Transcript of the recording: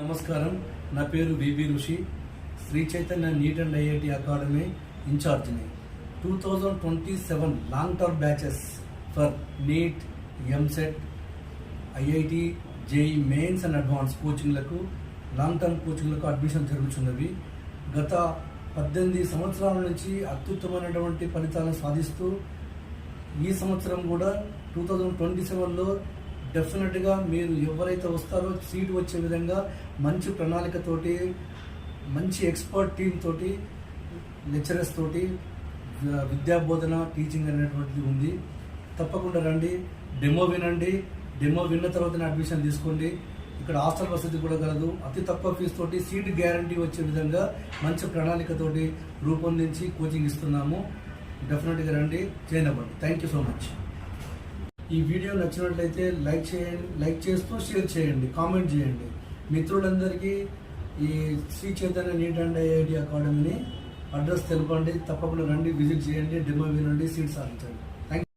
నమస్కారం, నా పేరు V B Rishi. Sri Chaitanya NEET and IIT academy ఇన్ఛార్జిని. 2027 long term batches for NEET, EAMCET, IIT, JEE mains and advance కోచింగ్లకు, long term కోచింగ్లకు అడ్మిషన్ జరుగుతున్నవి. గత 18 సంవత్సరాల నుంచి అత్యుత్తమైనటువంటి ఫలితాలను సాధిస్తూ ఈ సంవత్సరం కూడా 2027లో డెఫినెట్గా మీరు ఎవరైతే వస్తారో సీట్ వచ్చే విధంగా మంచి ప్రణాళికతోటి, మంచి ఎక్స్పర్ట్ టీమ్ తోటి, లెక్చరర్స్ తోటి విద్యాబోధన, టీచింగ్ అనేటువంటిది ఉంది. తప్పకుండా రండి, డెమో వినండి. డెమో విన్న తర్వాతనే అడ్మిషన్ తీసుకోండి. ఇక్కడ హాస్టల్ వసతి కూడా కలదు. అతి తక్కువ ఫీజు తోటి సీట్ గ్యారంటీ వచ్చే విధంగా మంచి ప్రణాళికతోటి రూపొందించి కోచింగ్ ఇస్తున్నాము. డెఫినెట్గా రండి, జాయిన్ అవ్వండి. Thank you so much. ఈ వీడియో నచ్చినట్లయితే లైక్ చేయండి, లైక్ చేస్తూ షేర్ చేయండి, కామెంట్ చేయండి. మిత్రులందరికీ ఈ Sri Chaitanya NEET and IIT అకాడమీని అడ్రస్ తెలపండి. తప్పకుండా రండి, విజిట్ చేయండి, డెమో వినండి, సీట్ సాధించండి.